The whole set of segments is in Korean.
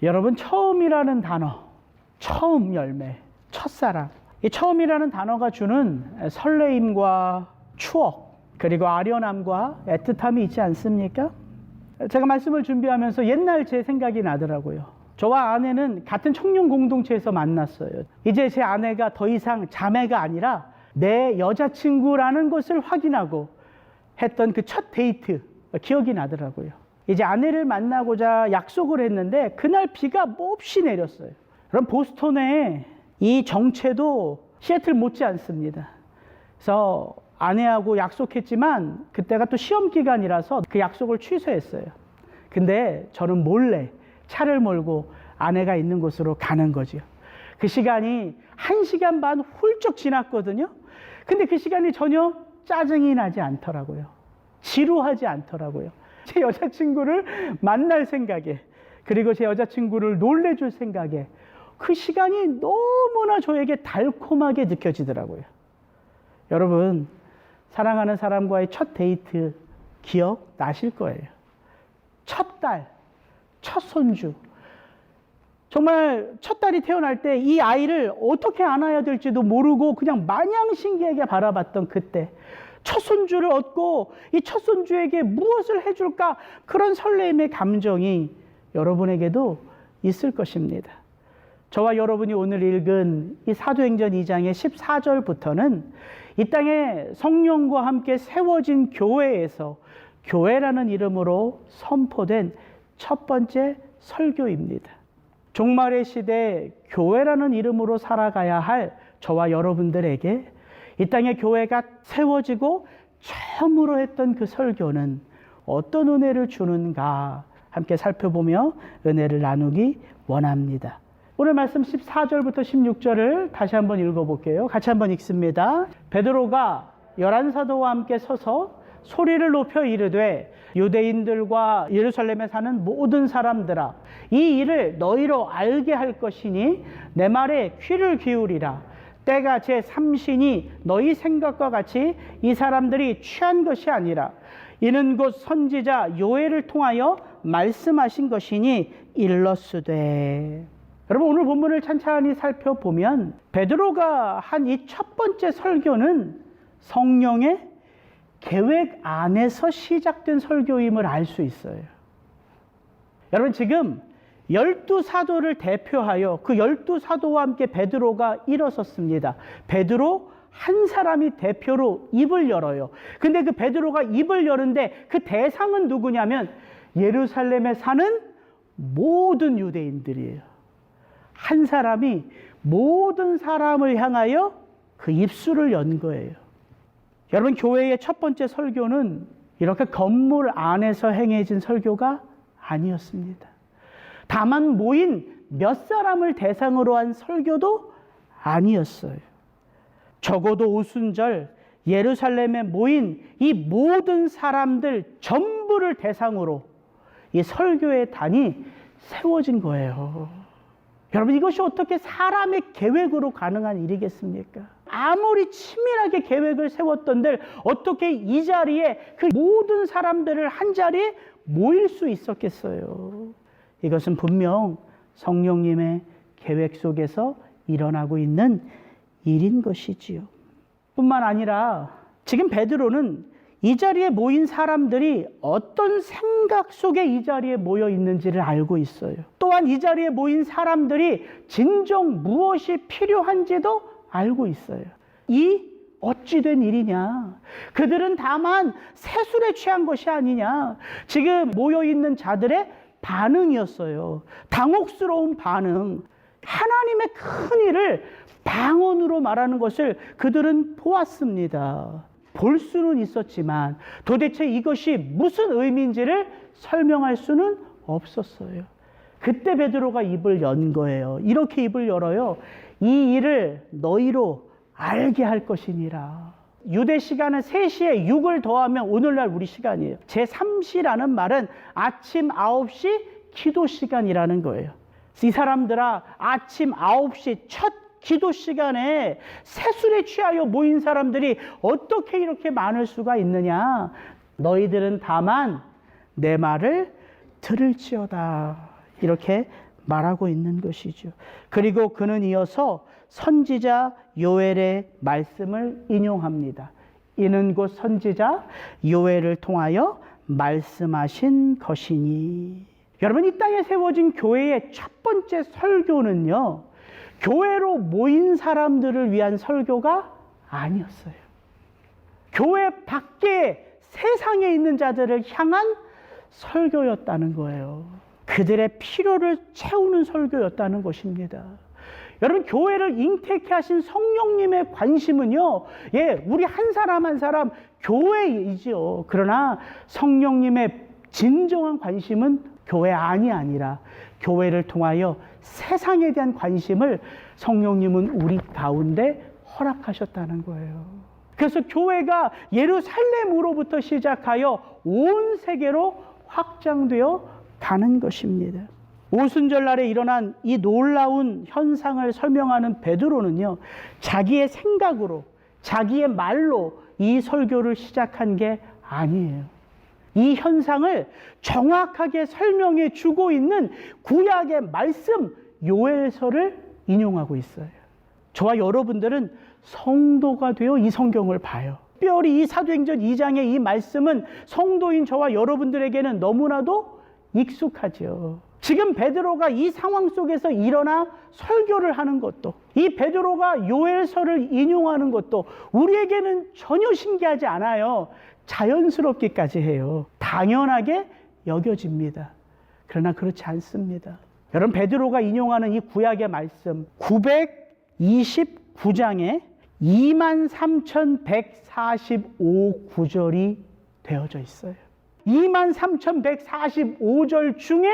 여러분, 처음이라는 단어, 처음 열매, 첫사랑. 이 처음이라는 단어가 주는 설레임과 추억, 그리고 아련함과 애틋함이 있지 않습니까? 제가 말씀을 준비하면서 옛날 제 생각이 나더라고요. 저와 아내는 같은 청년 공동체에서 만났어요. 이제 제 아내가 더 이상 자매가 아니라 내 여자친구라는 것을 확인하고 했던 그 첫 데이트 기억이 나더라고요. 이제 아내를 만나고자 약속을 했는데 그날 비가 몹시 내렸어요. 그럼 보스턴의 이 정체도 시애틀 못지 않습니다. 그래서 아내하고 약속했지만 그때가 또 시험 기간이라서 그 약속을 취소했어요. 근데 저는 몰래 차를 몰고 아내가 있는 곳으로 가는 거죠. 그 시간이 1시간 반 훌쩍 지났거든요. 근데 그 시간이 전혀 짜증이 나지 않더라고요. 지루하지 않더라고요. 제 여자친구를 만날 생각에, 그리고 제 여자친구를 놀래줄 생각에 그 시간이 너무나 저에게 달콤하게 느껴지더라고요. 여러분, 사랑하는 사람과의 첫 데이트 기억 나실 거예요. 첫 딸, 첫 손주. 정말 첫 딸이 태어날 때 이 아이를 어떻게 안아야 될지도 모르고 그냥 마냥 신기하게 바라봤던 그때, 첫 손주를 얻고 이 첫 손주에게 무엇을 해줄까, 그런 설레임의 감정이 여러분에게도 있을 것입니다. 저와 여러분이 오늘 읽은 이 사도행전 2장의 14절부터는 이 땅에 성령과 함께 세워진 교회에서 교회라는 이름으로 선포된 첫 번째 설교입니다. 종말의 시대에 교회라는 이름으로 살아가야 할 저와 여러분들에게 이 땅에 교회가 세워지고 처음으로 했던 그 설교는 어떤 은혜를 주는가 함께 살펴보며 은혜를 나누기 원합니다. 오늘 말씀 14절부터 16절을 다시 한번 읽어볼게요. 같이 한번 읽습니다. 베드로가 11사도와 함께 서서 소리를 높여 이르되 유대인들과 예루살렘에 사는 모든 사람들아, 이 일을 너희로 알게 할 것이니 내 말에 귀를 기울이라. 때가 제 삼신이 너희 생각과 같이 이 사람들이 취한 것이 아니라 이는 곧 선지자 요엘을 통하여 말씀하신 것이니 일러스되. 여러분, 오늘 본문을 찬찬히 살펴보면 베드로가 한 이 첫 번째 설교는 성령의 계획 안에서 시작된 설교임을 알 수 있어요. 여러분, 지금 12사도를 대표하여 그 12사도와 함께 베드로가 일어섰습니다. 베드로 한 사람이 대표로 입을 열어요. 근데 그 베드로가 입을 여는데 그 대상은 누구냐면 예루살렘에 사는 모든 유대인들이에요. 한 사람이 모든 사람을 향하여 그 입술을 연 거예요. 여러분, 교회의 첫 번째 설교는 이렇게 건물 안에서 행해진 설교가 아니었습니다. 다만 모인 몇 사람을 대상으로 한 설교도 아니었어요. 적어도 오순절 예루살렘에 모인 이 모든 사람들 전부를 대상으로 이 설교의 단이 세워진 거예요. 여러분, 이것이 어떻게 사람의 계획으로 가능한 일이겠습니까? 아무리 치밀하게 계획을 세웠던들 어떻게 이 자리에 그 모든 사람들을 한 자리에 모일 수 있었겠어요? 이것은 분명 성령님의 계획 속에서 일어나고 있는 일인 것이지요. 뿐만 아니라 지금 베드로는 이 자리에 모인 사람들이 어떤 생각 속에 이 자리에 모여 있는지를 알고 있어요. 또한 이 자리에 모인 사람들이 진정 무엇이 필요한지도 알고 있어요. 이 어찌 된 일이냐? 그들은 다만 세술에 취한 것이 아니냐? 지금 모여있는 자들의 반응이었어요. 당혹스러운 반응. 하나님의 큰 일을 방언으로 말하는 것을 그들은 보았습니다. 볼 수는 있었지만 도대체 이것이 무슨 의미인지를 설명할 수는 없었어요. 그때 베드로가 입을 연 거예요. 이렇게 입을 열어요. 이 일을 너희로 알게 할 것이니라. 유대 시간은 3시에 6을 더하면 오늘날 우리 시간이에요. 제3시라는 말은 아침 9시 기도 시간이라는 거예요. 이 사람들아, 아침 9시 첫 기도 시간에 세술에 취하여 모인 사람들이 어떻게 이렇게 많을 수가 있느냐? 너희들은 다만 내 말을 들을지어다. 이렇게 말하고 있는 것이죠. 그리고 그는 이어서 선지자 요엘의 말씀을 인용합니다. 이는 곧 선지자 요엘을 통하여 말씀하신 것이니. 여러분, 이 땅에 세워진 교회의 첫 번째 설교는요, 교회로 모인 사람들을 위한 설교가 아니었어요. 교회 밖에 세상에 있는 자들을 향한 설교였다는 거예요. 그들의 필요를 채우는 설교였다는 것입니다. 여러분, 교회를 잉태케 하신 성령님의 관심은요, 우리 한 사람 한 사람 교회이죠. 그러나 성령님의 진정한 관심은 교회 안이 아니라 교회를 통하여 세상에 대한 관심을 성령님은 우리 가운데 허락하셨다는 거예요. 그래서 교회가 예루살렘으로부터 시작하여 온 세계로 확장되어 가는 것입니다. 오순절날에 일어난 이 놀라운 현상을 설명하는 베드로는요, 자기의 생각으로, 자기의 말로 이 설교를 시작한 게 아니에요. 이 현상을 정확하게 설명해 주고 있는 구약의 말씀 요엘서를 인용하고 있어요. 저와 여러분들은 성도가 되어 이 성경을 봐요. 특별히 이 사도행전 2장의 이 말씀은 성도인 저와 여러분들에게는 너무나도 익숙하죠. 지금 베드로가 이 상황 속에서 일어나 설교를 하는 것도, 이 베드로가 요엘서를 인용하는 것도 우리에게는 전혀 신기하지 않아요. 자연스럽기까지 해요. 당연하게 여겨집니다. 그러나 그렇지 않습니다. 여러분, 베드로가 인용하는 이 구약의 말씀 929장에 23,145 구절이 되어져 있어요. 23,145절 중에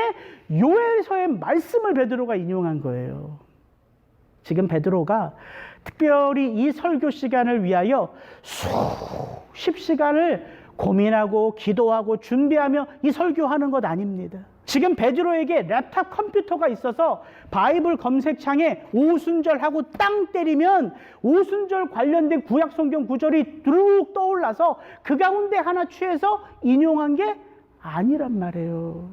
요엘서의 말씀을 베드로가 인용한 거예요. 지금 베드로가 특별히 이 설교 시간을 위하여 수십 시간을 고민하고 기도하고 준비하며 이 설교하는 것 아닙니다. 지금 베드로에게 랩탑 컴퓨터가 있어서 바이블 검색창에 오순절하고 땅 때리면 오순절 관련된 구약 성경 구절이 쭉 떠올라서 그 가운데 하나 취해서 인용한 게 아니란 말이에요.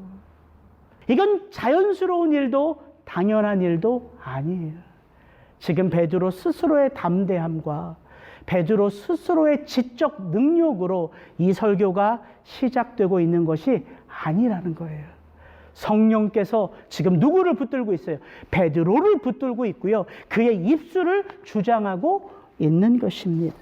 이건 자연스러운 일도 당연한 일도 아니에요. 지금 베드로 스스로의 담대함과 베드로 스스로의 지적 능력으로 이 설교가 시작되고 있는 것이 아니라는 거예요. 성령께서 지금 누구를 붙들고 있어요? 베드로를 붙들고 있고요. 그의 입술을 주장하고 있는 것입니다.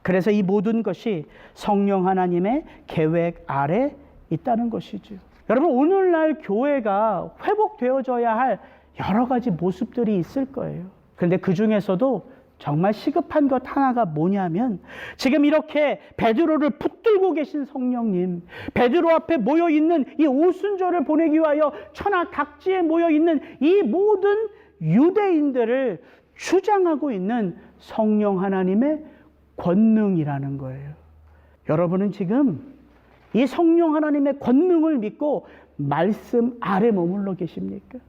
그래서 이 모든 것이 성령 하나님의 계획 아래 있다는 것이죠. 여러분, 오늘날 교회가 회복되어져야 할 여러 가지 모습들이 있을 거예요. 그런데 그 중에서도 정말 시급한 것 하나가 뭐냐면, 지금 이렇게 베드로를 붙들고 계신 성령님, 베드로 앞에 모여있는 이 오순절을 보내기 위하여 천하각지에 모여있는 이 모든 유대인들을 주장하고 있는 성령 하나님의 권능이라는 거예요. 여러분은 지금 이 성령 하나님의 권능을 믿고 말씀 아래 머물러 계십니까?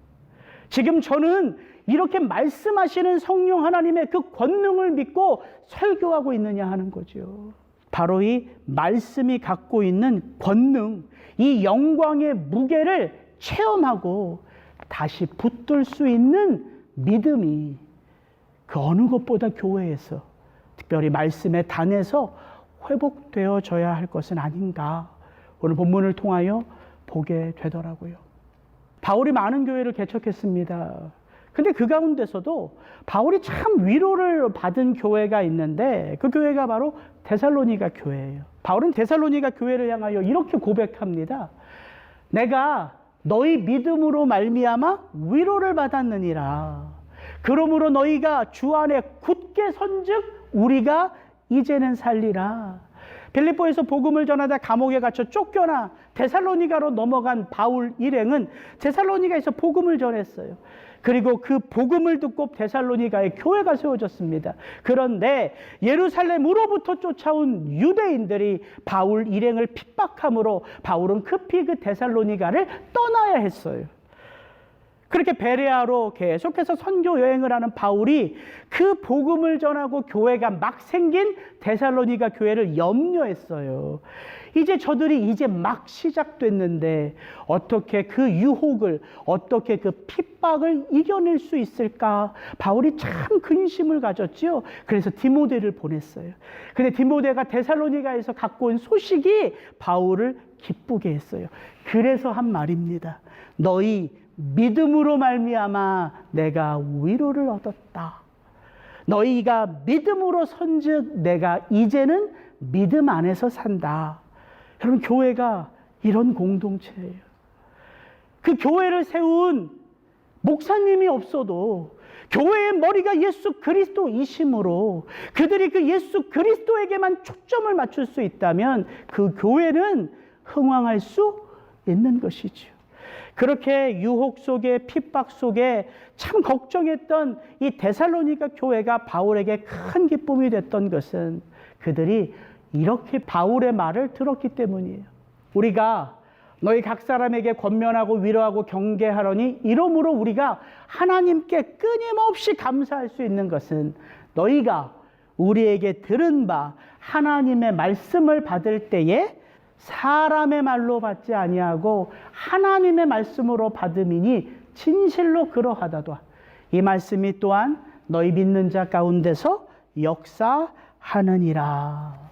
지금 저는 이렇게 말씀하시는 성령 하나님의 그 권능을 믿고 설교하고 있느냐 하는 거죠. 바로 이 말씀이 갖고 있는 권능, 이 영광의 무게를 체험하고 다시 붙들 수 있는 믿음이 그 어느 것보다 교회에서, 특별히 말씀의 단에서 회복되어져야 할 것은 아닌가, 오늘 본문을 통하여 보게 되더라고요. 바울이 많은 교회를 개척했습니다. 근데 그 가운데서도 바울이 참 위로를 받은 교회가 있는데 그 교회가 바로 데살로니가 교회예요. 바울은 데살로니가 교회를 향하여 이렇게 고백합니다. 내가 너희 믿음으로 말미암아 위로를 받았느니라. 그러므로 너희가 주 안에 굳게 선즉 우리가 이제는 살리라. 빌립보에서 복음을 전하다 감옥에 갇혀 쫓겨나 데살로니가로 넘어간 바울 일행은 데살로니가에서 복음을 전했어요. 그리고 그 복음을 듣고 데살로니가에 교회가 세워졌습니다. 그런데 예루살렘으로부터 쫓아온 유대인들이 바울 일행을 핍박함으로 바울은 급히 그 데살로니가를 떠나야 했어요. 그렇게 베레아로 계속해서 선교 여행을 하는 바울이 그 복음을 전하고 교회가 막 생긴 데살로니가 교회를 염려했어요. 이제 저들이 이제 막 시작됐는데 어떻게 그 유혹을, 어떻게 그 핍박을 이겨낼 수 있을까? 바울이 참 근심을 가졌지요. 그래서 디모데를 보냈어요. 근데 디모데가 데살로니가에서 갖고 온 소식이 바울을 기쁘게 했어요. 그래서 한 말입니다. 너희 믿음으로 말미암아 내가 위로를 얻었다. 너희가 믿음으로 선즉 내가 이제는 믿음 안에서 산다. 여러분, 교회가 이런 공동체예요. 그 교회를 세운 목사님이 없어도 교회의 머리가 예수 그리스도이심으로 그들이 그 예수 그리스도에게만 초점을 맞출 수 있다면 그 교회는 흥왕할 수 있는 것이죠. 그렇게 유혹 속에 핍박 속에 참 걱정했던 이 데살로니가 교회가 바울에게 큰 기쁨이 됐던 것은 그들이 이렇게 바울의 말을 들었기 때문이에요. 우리가 너희 각 사람에게 권면하고 위로하고 경계하려니 이러므로 우리가 하나님께 끊임없이 감사할 수 있는 것은 너희가 우리에게 들은 바 하나님의 말씀을 받을 때에 사람의 말로 받지 아니하고 하나님의 말씀으로 받음이니 진실로 그러하다도 이 말씀이 또한 너희 믿는 자 가운데서 역사하느니라.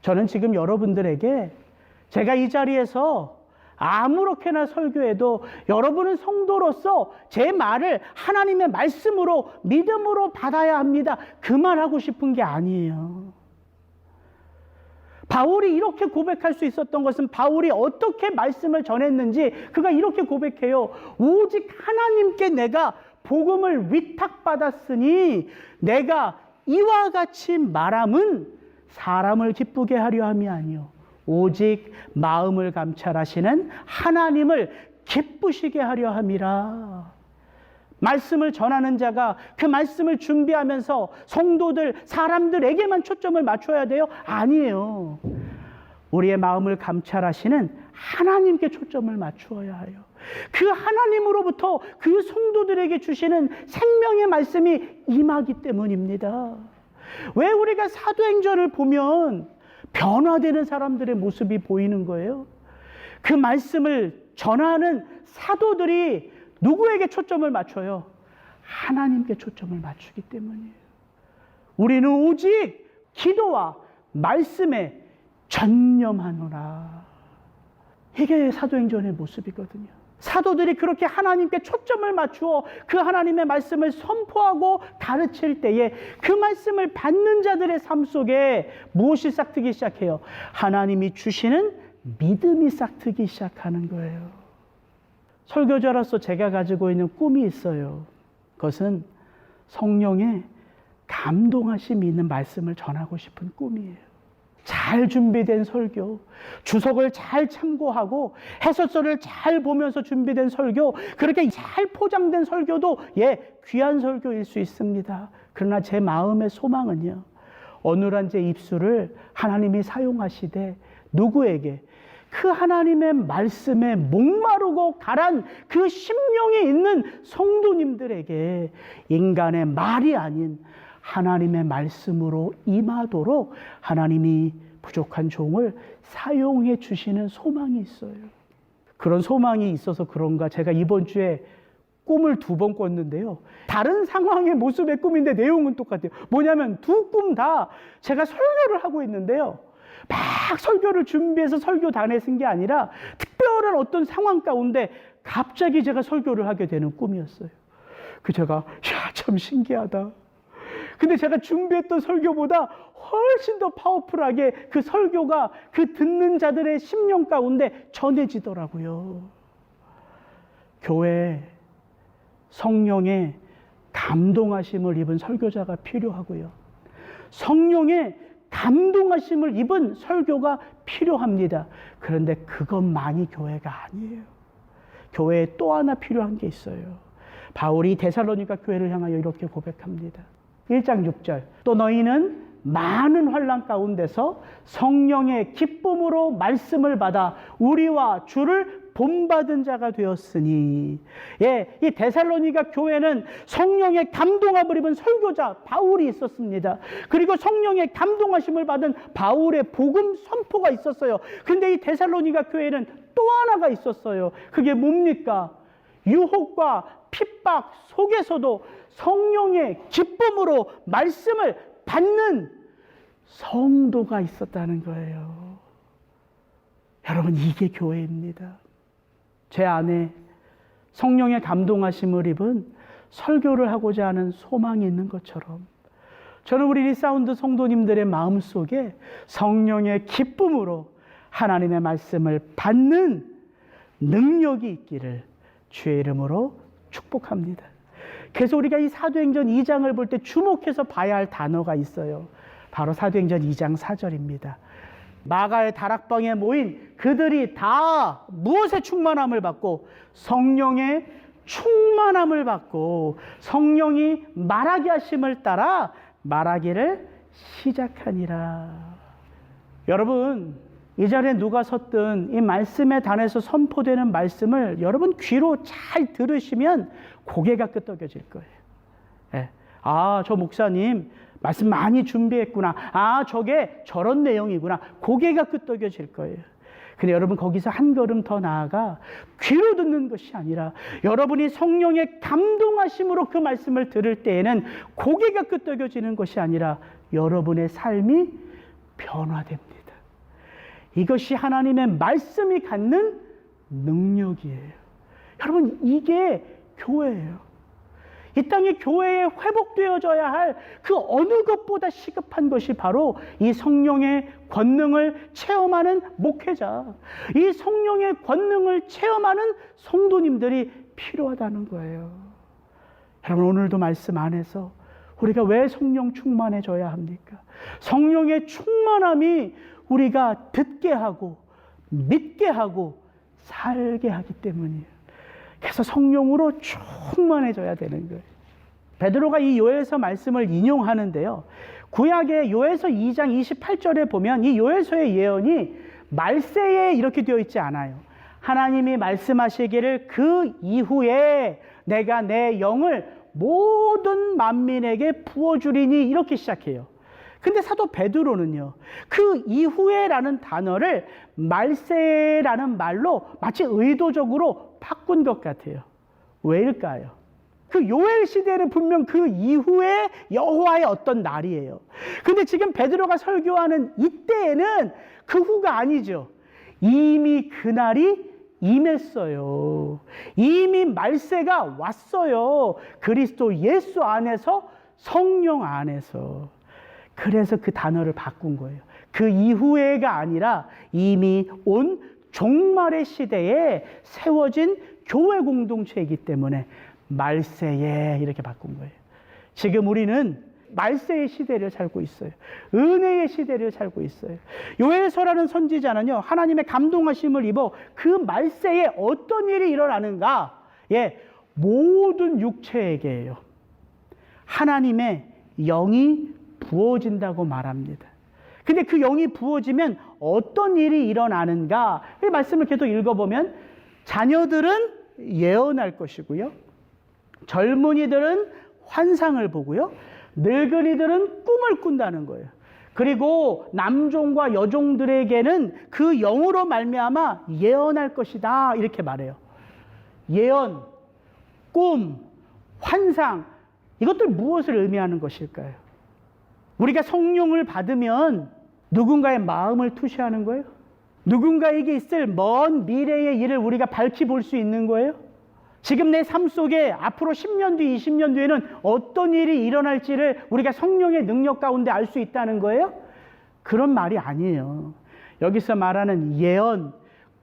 저는 지금 여러분들에게 제가 이 자리에서 아무렇게나 설교해도 여러분은 성도로서 제 말을 하나님의 말씀으로 믿음으로 받아야 합니다. 그 말하고 싶은 게 아니에요. 바울이 이렇게 고백할 수 있었던 것은 바울이 어떻게 말씀을 전했는지 그가 이렇게 고백해요. 오직 하나님께 내가 복음을 위탁받았으니 내가 이와 같이 말함은 사람을 기쁘게 하려 함이 아니요 오직 마음을 감찰하시는 하나님을 기쁘시게 하려 함이라. 말씀을 전하는 자가 그 말씀을 준비하면서 성도들, 사람들에게만 초점을 맞춰야 돼요? 아니에요. 우리의 마음을 감찰하시는 하나님께 초점을 맞추어야 해요. 그 하나님으로부터 그 성도들에게 주시는 생명의 말씀이 임하기 때문입니다. 왜 우리가 사도행전을 보면 변화되는 사람들의 모습이 보이는 거예요? 그 말씀을 전하는 사도들이 누구에게 초점을 맞춰요? 하나님께 초점을 맞추기 때문이에요. 우리는 오직 기도와 말씀에 전념하노라. 이게 사도행전의 모습이거든요. 사도들이 그렇게 하나님께 초점을 맞추어 그 하나님의 말씀을 선포하고 가르칠 때에 그 말씀을 받는 자들의 삶 속에 무엇이 싹트기 시작해요? 하나님이 주시는 믿음이 싹트기 시작하는 거예요. 설교자로서 제가 가지고 있는 꿈이 있어요. 그것은 성령의 감동하심이 있는 말씀을 전하고 싶은 꿈이에요. 잘 준비된 설교, 주석을 잘 참고하고 해설서를 잘 보면서 준비된 설교, 그렇게 잘 포장된 설교도 귀한 설교일 수 있습니다. 그러나 제 마음의 소망은요, 어눌한 제 입술을 하나님이 사용하시되 누구에게 그 하나님의 말씀에 목마르고 가란 그 심령이 있는 성도님들에게 인간의 말이 아닌 하나님의 말씀으로 임하도록 하나님이 부족한 종을 사용해 주시는 소망이 있어요. 그런 소망이 있어서 그런가 제가 이번 주에 꿈을 2번 꿨는데요. 다른 상황의 모습의 꿈인데 내용은 똑같아요. 뭐냐면 두 꿈 다 제가 설교를 하고 있는데요. 막 설교를 준비해서 설교단에 쓴 게 아니라 특별한 어떤 상황 가운데 갑자기 제가 설교를 하게 되는 꿈이었어요. 제가 참 신기하다. 근데 제가 준비했던 설교보다 훨씬 더 파워풀하게 그 설교가 그 듣는 자들의 심령 가운데 전해지더라고요. 교회에 성령의 감동하심을 입은 설교자가 필요하고요. 성령의 감동하심을 입은 설교가 필요합니다. 그런데 그것만이 교회가 아니에요. 교회에 또 하나 필요한 게 있어요. 바울이 데살로니가 교회를 향하여 이렇게 고백합니다. 1장 6절 또 너희는 많은 환난 가운데서 성령의 기쁨으로 말씀을 받아 우리와 주를 본받은 자가 되었으니. 예, 이 데살로니가 교회는 성령의 감동함을 입은 설교자 바울이 있었습니다. 그리고 성령의 감동하심을 받은 바울의 복음 선포가 있었어요. 근데 이 데살로니가 교회는 또 하나가 있었어요. 그게 뭡니까? 유혹과 핍박 속에서도 성령의 기쁨으로 말씀을 받는 성도가 있었다는 거예요. 여러분, 이게 교회입니다. 제 안에 성령의 감동하심을 입은 설교를 하고자 하는 소망이 있는 것처럼 저는 우리 리사운드 성도님들의 마음속에 성령의 기쁨으로 하나님의 말씀을 받는 능력이 있기를 주의 이름으로 축복합니다. 그래서 우리가 이 사도행전 2장을 볼 때 주목해서 봐야 할 단어가 있어요. 바로 사도행전 2장 4절입니다. 마가의 다락방에 모인 그들이 다 무엇의 충만함을 받고? 성령의 충만함을 받고 성령이 말하게 하심을 따라 말하기를 시작하니라. 여러분, 이 자리에 누가 섰든 이 말씀의 단에서 선포되는 말씀을 여러분 귀로 잘 들으시면 고개가 끄덕여질 거예요. 예. 아, 저 목사님 말씀 많이 준비했구나. 아, 저게 저런 내용이구나. 고개가 끄덕여질 거예요. 근데 여러분, 거기서 한 걸음 더 나아가 귀로 듣는 것이 아니라 여러분이 성령의 감동하심으로 그 말씀을 들을 때에는 고개가 끄덕여지는 것이 아니라 여러분의 삶이 변화됩니다. 이것이 하나님의 말씀이 갖는 능력이에요. 여러분, 이게 교회예요. 이 땅에 교회에 회복되어져야 할 그 어느 것보다 시급한 것이 바로 이 성령의 권능을 체험하는 목회자, 이 성령의 권능을 체험하는 성도님들이 필요하다는 거예요. 여러분, 오늘도 말씀 안에서 우리가 왜 성령 충만해져야 합니까? 성령의 충만함이 우리가 듣게 하고 믿게 하고 살게 하기 때문이에요. 그래서 성령으로 충만해져야 되는 거예요. 베드로가 이 요엘서 말씀을 인용하는데요. 구약의 요엘서 2장 28절에 보면 이 요엘서의 예언이 말세에 이렇게 되어 있지 않아요. 하나님이 말씀하시기를 그 이후에 내가 내 영을 모든 만민에게 부어주리니 이렇게 시작해요. 근데 사도 베드로는요, 그 이후에라는 단어를 말세라는 말로 마치 의도적으로 바꾼 것 같아요. 왜일까요? 그 요엘 시대는 분명 그 이후에 여호와의 어떤 날이에요. 근데 지금 베드로가 설교하는 이때에는 그 후가 아니죠. 이미 그날이 임했어요. 이미 말세가 왔어요. 그리스도 예수 안에서, 성령 안에서. 그래서 그 단어를 바꾼 거예요. 그 이후에가 아니라 이미 온 종말의 시대에 세워진 교회 공동체이기 때문에 말세에 이렇게 바꾼 거예요. 지금 우리는 말세의 시대를 살고 있어요. 은혜의 시대를 살고 있어요. 요엘서라는 선지자는요, 하나님의 감동하심을 입어 그 말세에 어떤 일이 일어나는가? 예, 모든 육체에게요, 하나님의 영이 부어진다고 말합니다. 근데 그 영이 부어지면 어떤 일이 일어나는가? 이 말씀을 계속 읽어보면 자녀들은 예언할 것이고요, 젊은이들은 환상을 보고요, 늙은이들은 꿈을 꾼다는 거예요. 그리고 남종과 여종들에게는 그 영으로 말미암아 예언할 것이다 이렇게 말해요. 예언, 꿈, 환상, 이것들 무엇을 의미하는 것일까요? 우리가 성령을 받으면 누군가의 마음을 투시하는 거예요? 누군가에게 있을 먼 미래의 일을 우리가 밝히 볼 수 있는 거예요? 지금 내 삶 속에 앞으로 10년 뒤, 20년 뒤에는 어떤 일이 일어날지를 우리가 성령의 능력 가운데 알 수 있다는 거예요? 그런 말이 아니에요. 여기서 말하는 예언,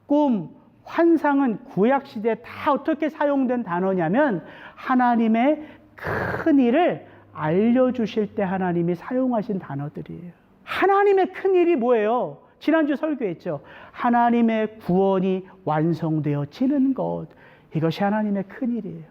꿈, 환상은 구약시대에 다 어떻게 사용된 단어냐면 하나님의 큰 일을 알려주실 때 하나님이 사용하신 단어들이에요. 하나님의 큰 일이 뭐예요? 지난주 설교했죠. 하나님의 구원이 완성되어지는 것. 이것이 하나님의 큰 일이에요.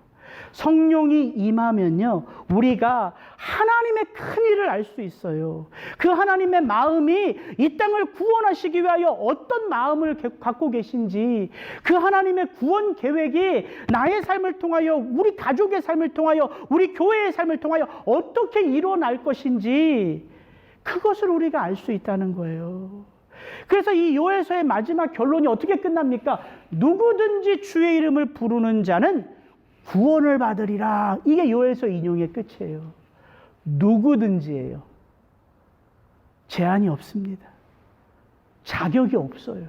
성령이 임하면요, 우리가 하나님의 큰 일을 알 수 있어요. 그 하나님의 마음이 이 땅을 구원하시기 위하여 어떤 마음을 갖고 계신지, 그 하나님의 구원 계획이 나의 삶을 통하여, 우리 가족의 삶을 통하여, 우리 교회의 삶을 통하여 어떻게 일어날 것인지, 그것을 우리가 알 수 있다는 거예요. 그래서 이 요엘서의 마지막 결론이 어떻게 끝납니까? 누구든지 주의 이름을 부르는 자는 구원을 받으리라. 이게 요엘서 인용의 끝이에요. 누구든지예요. 제한이 없습니다. 자격이 없어요.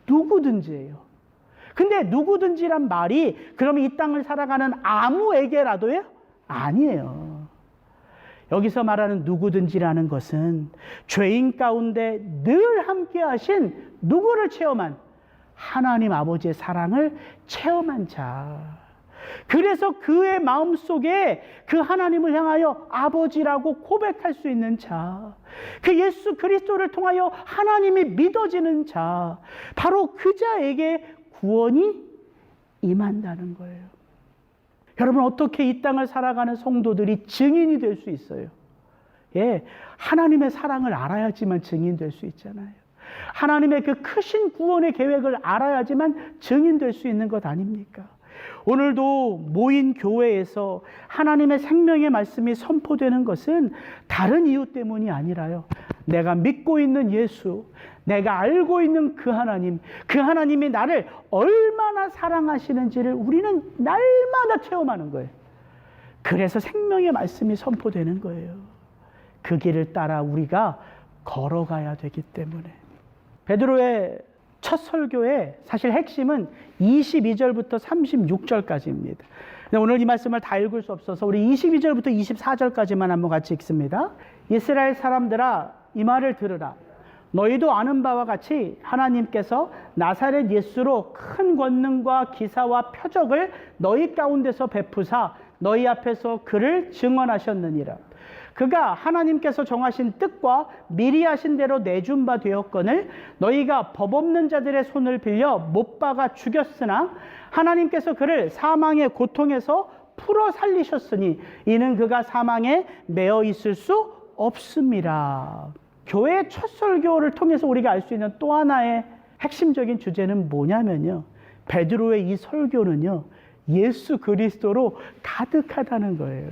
누구든지예요. 근데 누구든지란 말이 그러면 이 땅을 살아가는 아무에게라도요? 아니에요. 여기서 말하는 누구든지라는 것은 죄인 가운데 늘 함께 하신 누구를 체험한 하나님 아버지의 사랑을 체험한 자. 그래서 그의 마음속에 그 하나님을 향하여 아버지라고 고백할 수 있는 자. 그 예수 그리스도를 통하여 하나님이 믿어지는 자. 바로 그 자에게 구원이 임한다는 거예요. 여러분, 어떻게 이 땅을 살아가는 성도들이 증인이 될 수 있어요? 예, 하나님의 사랑을 알아야지만 증인될 수 있잖아요. 하나님의 그 크신 구원의 계획을 알아야지만 증인될 수 있는 것 아닙니까? 오늘도 모인 교회에서 하나님의 생명의 말씀이 선포되는 것은 다른 이유 때문이 아니라요, 내가 믿고 있는 예수, 내가 알고 있는 그 하나님, 그 하나님이 나를 얼마나 사랑하시는지를 우리는 날마다 체험하는 거예요. 그래서 생명의 말씀이 선포되는 거예요. 그 길을 따라 우리가 걸어가야 되기 때문에. 베드로의 첫 설교의 사실 핵심은 22절부터 36절까지입니다. 오늘 이 말씀을 다 읽을 수 없어서 우리 22절부터 24절까지만 한번 같이 읽습니다. 이스라엘 사람들아, 이 말을 들으라. 너희도 아는 바와 같이 하나님께서 나사렛 예수로 큰 권능과 기사와 표적을 너희 가운데서 베푸사 너희 앞에서 그를 증언하셨느니라. 그가 하나님께서 정하신 뜻과 미리 하신 대로 내준 바 되었거늘 너희가 법 없는 자들의 손을 빌려 못 박아 죽였으나 하나님께서 그를 사망의 고통에서 풀어 살리셨으니 이는 그가 사망에 매어 있을 수 없습니다. 교회의 첫 설교를 통해서 우리가 알 수 있는 또 하나의 핵심적인 주제는 뭐냐면요, 베드로의 이 설교는요, 예수 그리스도로 가득하다는 거예요.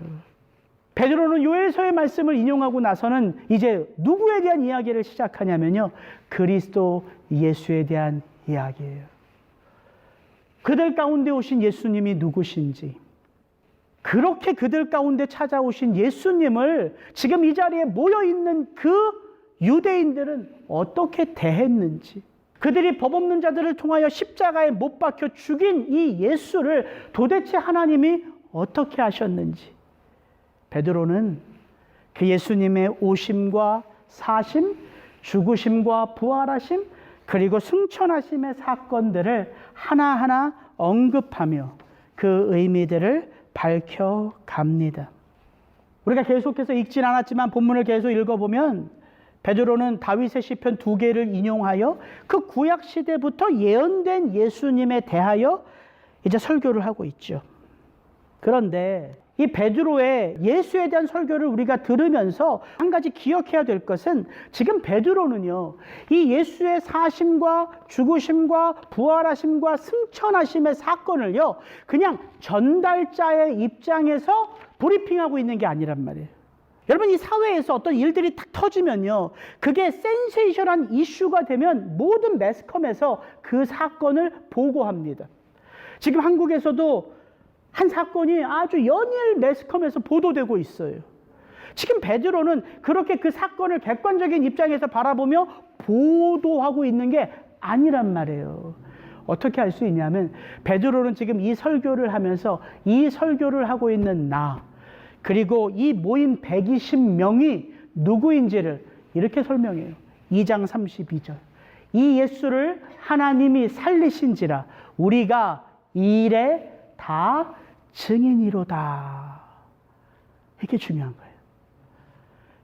베드로는 요엘서의 말씀을 인용하고 나서는 이제 누구에 대한 이야기를 시작하냐면요, 그리스도 예수에 대한 이야기예요. 그들 가운데 오신 예수님이 누구신지, 그렇게 그들 가운데 찾아오신 예수님을 지금 이 자리에 모여있는 그 유대인들은 어떻게 대했는지, 그들이 법 없는 자들을 통하여 십자가에 못 박혀 죽인 이 예수를 도대체 하나님이 어떻게 하셨는지, 베드로는 그 예수님의 오심과 사심, 죽으심과 부활하심, 그리고 승천하심의 사건들을 하나하나 언급하며 그 의미들을 밝혀갑니다. 우리가 계속해서 읽진 않았지만 본문을 계속 읽어보면 베드로는 다윗의 시편 2개를 인용하여 그 구약 시대부터 예언된 예수님에 대하여 이제 설교를 하고 있죠. 그런데 이 베드로의 예수에 대한 설교를 우리가 들으면서 한 가지 기억해야 될 것은, 지금 베드로는요, 이 예수의 사심과 죽으심과 부활하심과 승천하심의 사건을요, 그냥 전달자의 입장에서 브리핑하고 있는 게 아니란 말이에요. 여러분, 이 사회에서 어떤 일들이 탁 터지면요, 그게 센세이션한 이슈가 되면 모든 매스컴에서 그 사건을 보고합니다. 지금 한국에서도 한 사건이 아주 연일 매스컴에서 보도되고 있어요. 지금 베드로는 그렇게 그 사건을 객관적인 입장에서 바라보며 보도하고 있는 게 아니란 말이에요. 어떻게 알 수 있냐면, 베드로는 지금 이 설교를 하면서 이 설교를 하고 있는 나, 그리고 이 모인 120명이 누구인지를 이렇게 설명해요. 2장 32절. 이 예수를 하나님이 살리신지라 우리가 이 일에 다 증인이로다. 이게 중요한 거예요.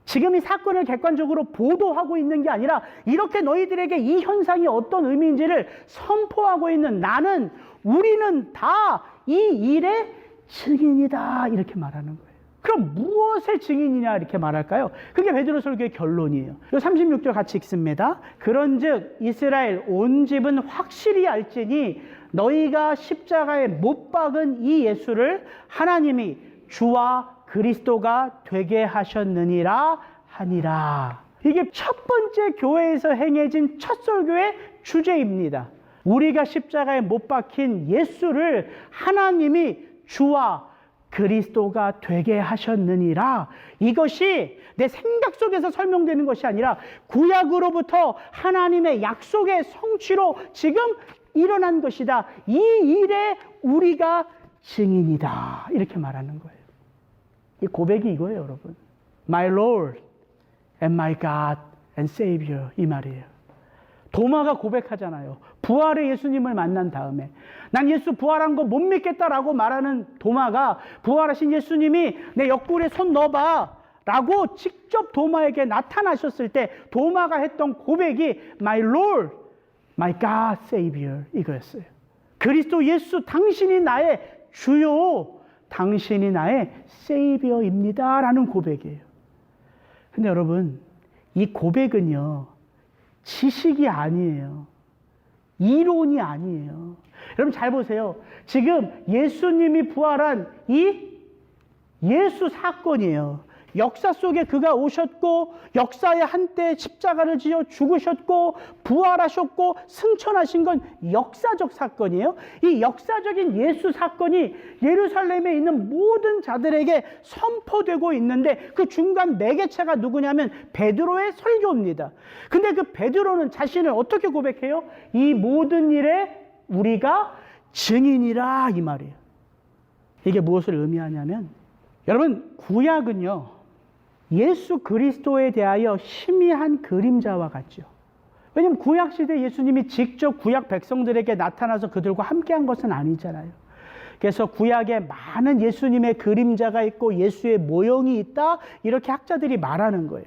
지금 이 사건을 객관적으로 보도하고 있는 게 아니라 이렇게 너희들에게 이 현상이 어떤 의미인지를 선포하고 있는 나는, 우리는 다 이 일의 증인이다 이렇게 말하는 거예요. 그럼 무엇의 증인이냐 이렇게 말할까요? 그게 베드로 설교의 결론이에요. 36절 같이 읽습니다. 그런즉 이스라엘 온 집은 확실히 알지니 너희가 십자가에 못 박은 이 예수를 하나님이 주와 그리스도가 되게 하셨느니라 하니라. 이게 첫 번째 교회에서 행해진 첫 설교의 주제입니다. 우리가 십자가에 못 박힌 예수를 하나님이 주와 그리스도가 되게 하셨느니라. 이것이 내 생각 속에서 설명되는 것이 아니라 구약으로부터 하나님의 약속의 성취로 지금 일어난 것이다. 이 일에 우리가 증인이다. 이렇게 말하는 거예요. 이 고백이 이거예요, 여러분. My Lord and my God and Savior. 이 말이에요. 도마가 고백하잖아요. 부활의 예수님을 만난 다음에 난 예수 부활한 거 못 믿겠다라고 말하는 도마가 부활하신 예수님이 내 옆구리에 손 넣어봐 라고 직접 도마에게 나타나셨을 때 도마가 했던 고백이 My Lord, my God, Savior 이거였어요. 그리스도 예수 당신이 나의 주요, 당신이 나의 Savior입니다 라는 고백이에요. 근데 여러분 이 고백은요 지식이 아니에요. 이론이 아니에요. 여러분 잘 보세요. 지금 예수님이 부활한 이 예수 사건이에요. 역사 속에 그가 오셨고 역사의 한때 십자가를 지어 죽으셨고 부활하셨고 승천하신 건 역사적 사건이에요. 이 역사적인 예수 사건이 예루살렘에 있는 모든 자들에게 선포되고 있는데 그 중간 매개체가 누구냐면 베드로의 설교입니다. 근데 그 베드로는 자신을 어떻게 고백해요? 이 모든 일에 우리가 증인이라 이 말이에요. 이게 무엇을 의미하냐면 여러분 구약은요 예수 그리스도에 대하여 희미한 그림자와 같죠. 왜냐하면 구약시대 예수님이 직접 구약 백성들에게 나타나서 그들과 함께한 것은 아니잖아요. 그래서 구약에 많은 예수님의 그림자가 있고 예수의 모형이 있다 이렇게 학자들이 말하는 거예요.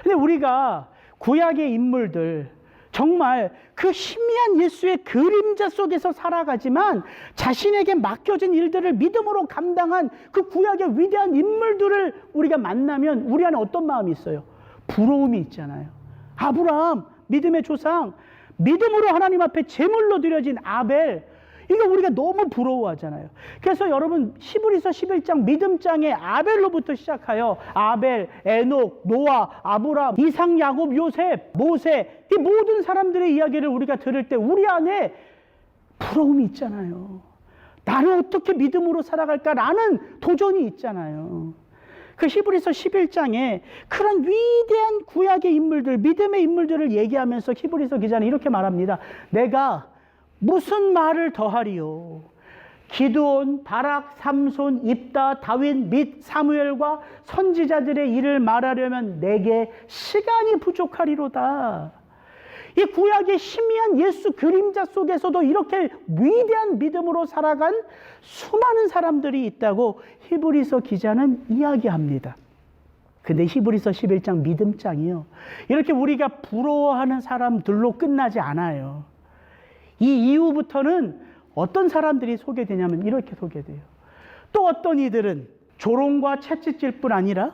근데 우리가 구약의 인물들 정말 그 희미한 예수의 그림자 속에서 살아가지만 자신에게 맡겨진 일들을 믿음으로 감당한 그 구약의 위대한 인물들을 우리가 만나면 우리 안에 어떤 마음이 있어요? 부러움이 있잖아요. 아브라함, 믿음의 조상, 믿음으로 하나님 앞에 제물로 드려진 아벨, 이거 우리가 너무 부러워하잖아요. 그래서 여러분 히브리서 11장 믿음장에 아벨로부터 시작하여 아벨, 에녹, 노아, 아브라함, 이삭, 야곱, 요셉, 모세 이 모든 사람들의 이야기를 우리가 들을 때 우리 안에 부러움이 있잖아요. 나는 어떻게 믿음으로 살아갈까라는 도전이 있잖아요. 그 히브리서 11장에 그런 위대한 구약의 인물들, 믿음의 인물들을 얘기하면서 히브리서 기자는 이렇게 말합니다. 내가 무슨 말을 더하리요? 기드온, 바락, 삼손, 입다, 다윗 및 사무엘과 선지자들의 일을 말하려면 내게 시간이 부족하리로다. 이 구약의 희미한 예수 그림자 속에서도 이렇게 위대한 믿음으로 살아간 수많은 사람들이 있다고 히브리서 기자는 이야기합니다. 근데 히브리서 11장 믿음장이요. 이렇게 우리가 부러워하는 사람들로 끝나지 않아요. 이 이후부터는 어떤 사람들이 소개되냐면 이렇게 소개돼요. 또 어떤 이들은 조롱과 채찍질 뿐 아니라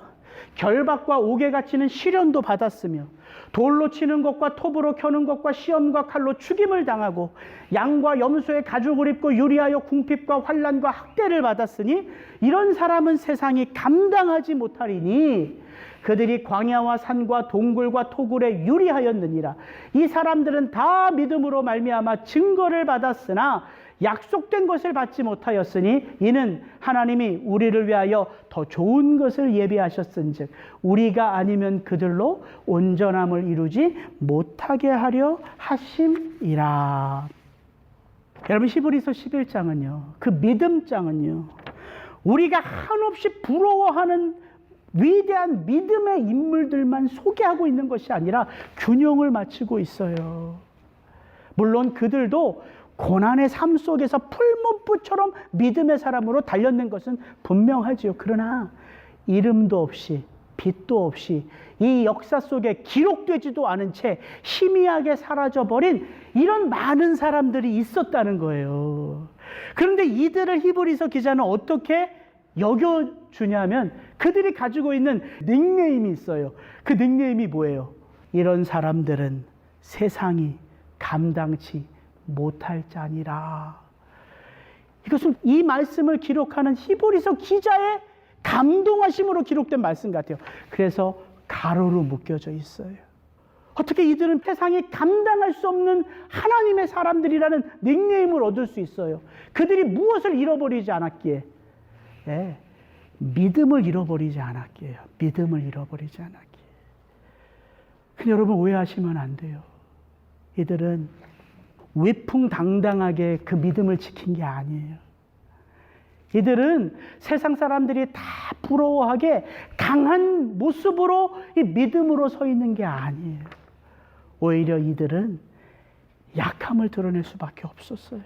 결박과 옥에 갇히는 시련도 받았으며 돌로 치는 것과 톱으로 켜는 것과 시험과 칼로 죽임을 당하고 양과 염소의 가죽을 입고 유리하여 궁핍과 환난과 학대를 받았으니 이런 사람은 세상이 감당하지 못하리니 그들이 광야와 산과 동굴과 토굴에 유리하였느니라. 이 사람들은 다 믿음으로 말미암아 증거를 받았으나 약속된 것을 받지 못하였으니 이는 하나님이 우리를 위하여 더 좋은 것을 예비하셨은즉 우리가 아니면 그들로 온전함을 이루지 못하게 하려 하심이라. 여러분 히브리서 11장은요 그 믿음장은요 우리가 한없이 부러워하는 위대한 믿음의 인물들만 소개하고 있는 것이 아니라 균형을 맞추고 있어요. 물론 그들도 고난의 삶 속에서 풀무불처럼 믿음의 사람으로 단련된 것은 분명하지요. 그러나 이름도 없이 빛도 없이 이 역사 속에 기록되지도 않은 채 희미하게 사라져버린 이런 많은 사람들이 있었다는 거예요. 그런데 이들을 히브리서 기자는 어떻게 여겨주냐면 그들이 가지고 있는 닉네임이 있어요. 그 닉네임이 뭐예요? 이런 사람들은 세상이 감당치 못할 자니라. 이것은 이 말씀을 기록하는 히브리서 기자의 감동하심으로 기록된 말씀 같아요. 그래서 가로로 묶여져 있어요. 어떻게 이들은 세상이 감당할 수 없는 하나님의 사람들이라는 닉네임을 얻을 수 있어요? 그들이 무엇을 잃어버리지 않았기에? 네, 믿음을 잃어버리지 않았기에요. 믿음을 잃어버리지 않았기에. 근데 여러분 오해하시면 안 돼요. 이들은 위풍당당하게 그 믿음을 지킨 게 아니에요. 이들은 세상 사람들이 다 부러워하게 강한 모습으로 이 믿음으로 서 있는 게 아니에요. 오히려 이들은 약함을 드러낼 수밖에 없었어요.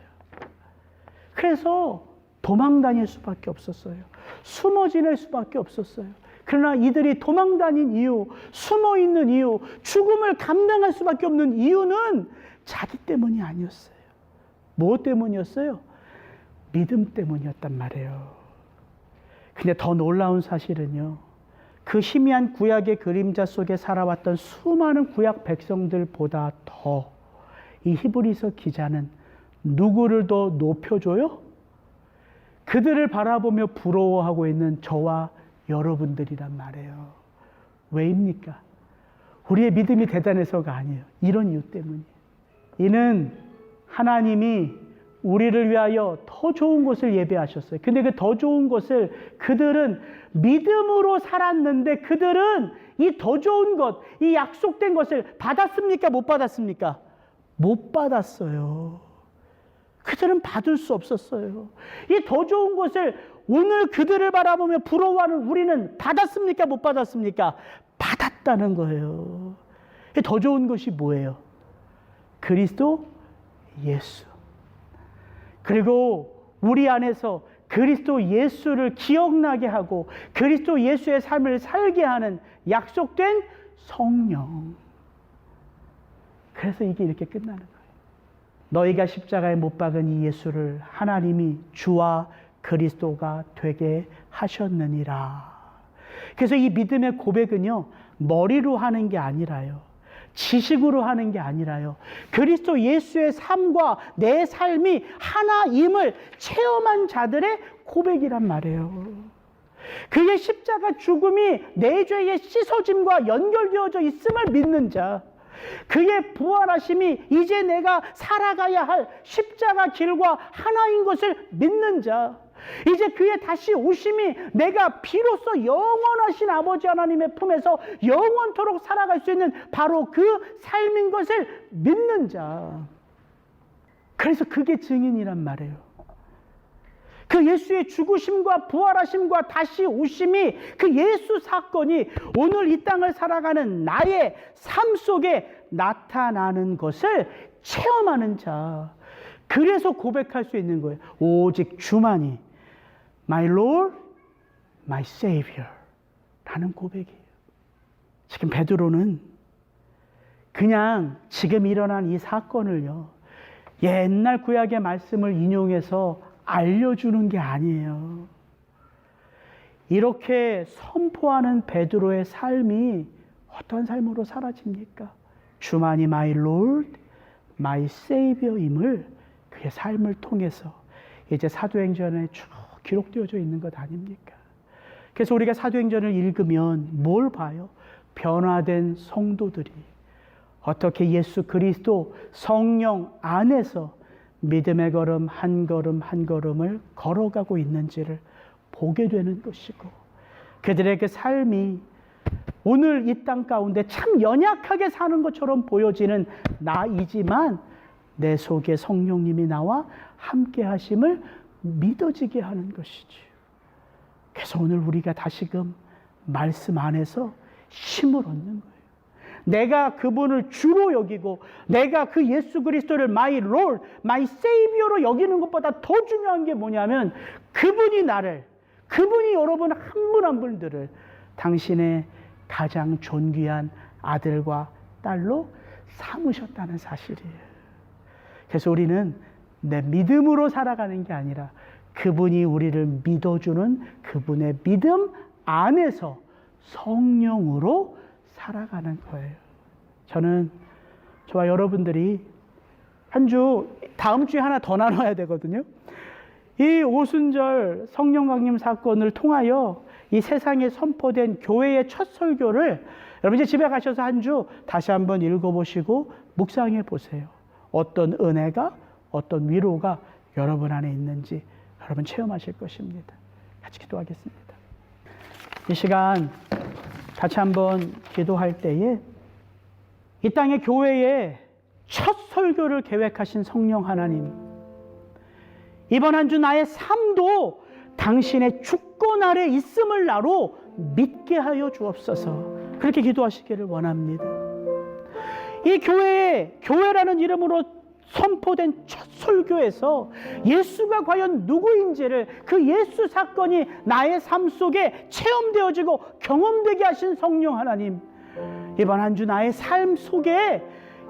그래서 도망 다닐 수밖에 없었어요. 숨어 지낼 수밖에 없었어요. 그러나 이들이 도망 다닌 이유, 숨어 있는 이유, 죽음을 감당할 수밖에 없는 이유는 자기 때문이 아니었어요. 무엇 때문이었어요? 믿음 때문이었단 말이에요. 근데 더 놀라운 사실은요, 그 희미한 구약의 그림자 속에 살아왔던 수많은 구약 백성들보다 더 이 히브리서 기자는 누구를 더 높여줘요? 그들을 바라보며 부러워하고 있는 저와 여러분들이란 말이에요. 왜입니까? 우리의 믿음이 대단해서가 아니에요. 이런 이유 때문이에요. 이는 하나님이 우리를 위하여 더 좋은 곳을 예배하셨어요. 근데 그 더 좋은 곳을 그들은 믿음으로 살았는데 그들은 이 더 좋은 것, 이 약속된 것을 받았습니까? 못 받았습니까? 못 받았어요. 그들은 받을 수 없었어요. 이 더 좋은 것을 오늘 그들을 바라보며 부러워하는 우리는 받았습니까? 못 받았습니까? 받았다는 거예요. 더 좋은 것이 뭐예요? 그리스도 예수. 그리고 우리 안에서 그리스도 예수를 기억나게 하고 그리스도 예수의 삶을 살게 하는 약속된 성령. 그래서 이게 이렇게 끝나는 거예요. 너희가 십자가에 못 박은 이 예수를 하나님이 주와 그리스도가 되게 하셨느니라. 그래서 이 믿음의 고백은요, 머리로 하는 게 아니라요, 지식으로 하는 게 아니라요, 그리스도 예수의 삶과 내 삶이 하나임을 체험한 자들의 고백이란 말이에요. 그의 십자가 죽음이 내 죄의 씻어짐과 연결되어져 있음을 믿는 자, 그의 부활하심이 이제 내가 살아가야 할 십자가 길과 하나인 것을 믿는 자, 이제 그의 다시 오심이 내가 비로소 영원하신 아버지 하나님의 품에서 영원토록 살아갈 수 있는 바로 그 삶인 것을 믿는 자. 그래서 그게 증인이란 말이에요. 그 예수의 죽으심과 부활하심과 다시 오심이, 그 예수 사건이 오늘 이 땅을 살아가는 나의 삶 속에 나타나는 것을 체험하는 자. 그래서 고백할 수 있는 거예요. 오직 주만이 My Lord, My Savior 라는 고백이에요. 지금 베드로는 그냥 지금 일어난 이 사건을요, 옛날 구약의 말씀을 인용해서 알려주는 게 아니에요. 이렇게 선포하는 베드로의 삶이 어떤 삶으로 사라집니까? 주만이 My Lord, My Savior임을 그의 삶을 통해서 이제 사도행전에 쭉 기록되어져 있는 것 아닙니까? 그래서 우리가 사도행전을 읽으면 뭘 봐요? 변화된 성도들이 어떻게 예수 그리스도 성령 안에서 믿음의 걸음 한 걸음 한 걸음을 걸어가고 있는지를 보게 되는 것이고, 그들의 그 삶이 오늘 이 땅 가운데 참 연약하게 사는 것처럼 보여지는 나이지만 내 속에 성령님이 나와 함께 하심을 믿어지게 하는 것이지. 그래서 오늘 우리가 다시금 말씀 안에서 힘을 얻는 거예요. 내가 그분을 주로 여기고 내가 그 예수 그리스도를 My Lord, My Savior로 여기는 것보다 더 중요한 게 뭐냐면 그분이 나를, 그분이 여러분 한 분 한 분들을 당신의 가장 존귀한 아들과 딸로 삼으셨다는 사실이에요. 그래서 우리는 내 믿음으로 살아가는 게 아니라 그분이 우리를 믿어주는 그분의 믿음 안에서 성령으로 살아가는 거예요. 저와 여러분들이 한 주, 다음 주에 하나 더 나눠야 되거든요. 이 오순절 성령 강림 사건을 통하여 이 세상에 선포된 교회의 첫 설교를 여러분 이제 집에 가셔서 한 주 다시 한번 읽어보시고 묵상해 보세요. 어떤 은혜가, 어떤 위로가 여러분 안에 있는지 여러분 체험하실 것입니다. 같이 기도하겠습니다. 이 시간 같이 한번 기도할 때에 이 땅의 교회의 첫 설교를 계획하신 성령 하나님, 이번 한 주 나의 삶도 당신의 주권 아래 있음을 나로 믿게 하여 주옵소서. 그렇게 기도하시기를 원합니다. 이 교회라는 이름으로 선포된 첫 설교에서 예수가 과연 누구인지를 그 예수 사건이 나의 삶 속에 체험되어지고 경험되게 하신 성령 하나님, 이번 한 주 나의 삶 속에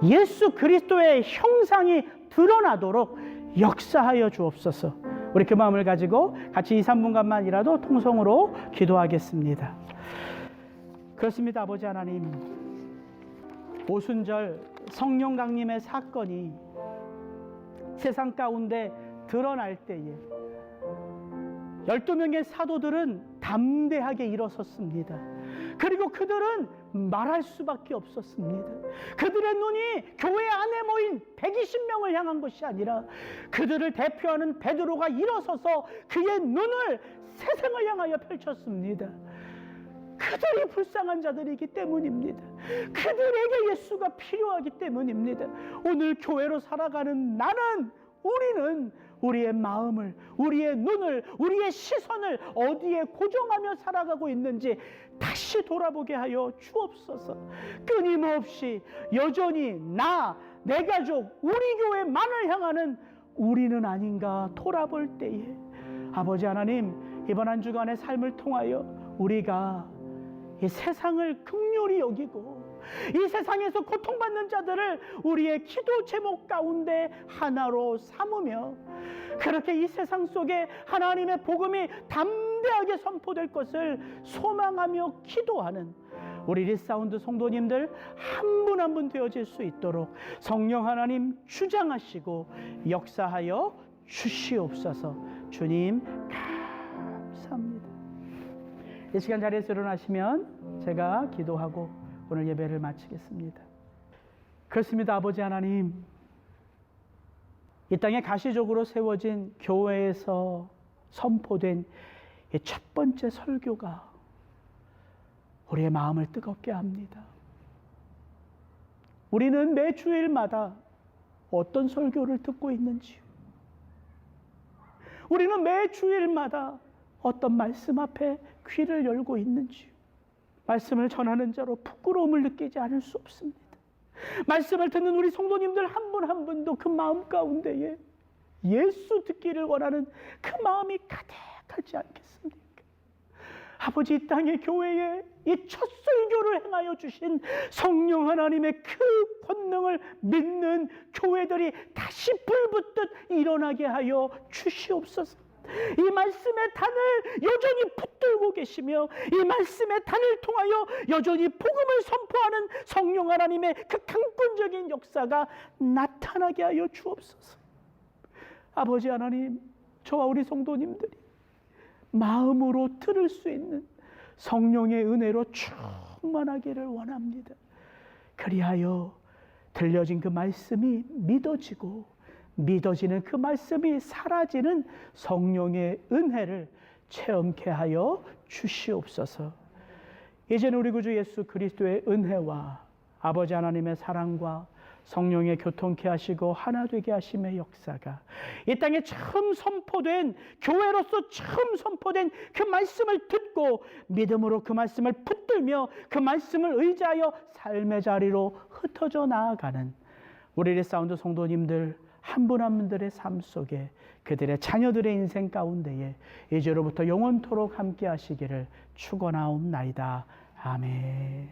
예수 그리스도의 형상이 드러나도록 역사하여 주옵소서. 우리 그 마음을 가지고 같이 2, 3분간만이라도 통성으로 기도하겠습니다. 그렇습니다. 아버지 하나님, 오순절 성령 강림의 사건이 세상 가운데 드러날 때에 12명의 사도들은 담대하게 일어섰습니다. 그리고 그들은 말할 수밖에 없었습니다. 그들의 눈이 교회 안에 모인 120명을 향한 것이 아니라 그들을 대표하는 베드로가 일어서서 그의 눈을 세상을 향하여 펼쳤습니다. 그들이 불쌍한 자들이기 때문입니다. 그들에게 예수가 필요하기 때문입니다. 오늘 교회로 살아가는 우리는 우리의 마음을, 우리의 눈을, 우리의 시선을 어디에 고정하며 살아가고 있는지 다시 돌아보게 하여 주옵소서. 끊임없이 여전히 내 가족, 우리 교회만을 향하는 우리는 아닌가 돌아볼 때에 아버지 하나님, 이번 한 주간의 삶을 통하여 우리가 이 세상을 긍휼히 여기고 이 세상에서 고통받는 자들을 우리의 기도 제목 가운데 하나로 삼으며 그렇게 이 세상 속에 하나님의 복음이 담대하게 선포될 것을 소망하며 기도하는 우리 리사운드 성도님들 한 분 한 분 되어질 수 있도록 성령 하나님 주장하시고 역사하여 주시옵소서. 주님 감사합니다. 이 시간 자리에서 일어나시면 제가 기도하고 오늘 예배를 마치겠습니다. 그렇습니다. 아버지 하나님, 이 땅에 가시적으로 세워진 교회에서 선포된 이 첫 번째 설교가 우리의 마음을 뜨겁게 합니다. 우리는 매 주일마다 어떤 설교를 듣고 있는지요? 우리는 매 주일마다 어떤 말씀 앞에 귀를 열고 있는지요? 말씀을 전하는 자로 부끄러움을 느끼지 않을 수 없습니다. 말씀을 듣는 우리 성도님들 한 분 한 분도 그 마음 가운데에 예수 듣기를 원하는 그 마음이 가득하지 않겠습니까? 아버지, 이 땅의 교회에 이 첫 설교를 행하여 주신 성령 하나님의 그 권능을 믿는 교회들이 다시 불붙듯 일어나게 하여 주시옵소서. 이 말씀의 단을 여전히 붙들고 계시며 이 말씀의 단을 통하여 여전히 복음을 선포하는 성령 하나님의 그 강권적인 역사가 나타나게 하여 주옵소서. 아버지 하나님, 저와 우리 성도님들이 마음으로 들을 수 있는 성령의 은혜로 충만하기를 원합니다. 그리하여 들려진 그 말씀이 믿어지고 믿어지는 그 말씀이 사라지는 성령의 은혜를 체험케 하여 주시옵소서. 이제는 우리 구주 예수 그리스도의 은혜와 아버지 하나님의 사랑과 성령의 교통케 하시고 하나 되게 하심의 역사가 이 땅에 처음 선포된, 교회로서 처음 선포된 그 말씀을 듣고 믿음으로 그 말씀을 붙들며 그 말씀을 의지하여 삶의 자리로 흩어져 나아가는 우리 리사운드 성도님들 한 분 한 분들의 삶 속에 그들의 자녀들의 인생 가운데에 이제로부터 영원토록 함께 하시기를 축원하옵나이다. 아멘.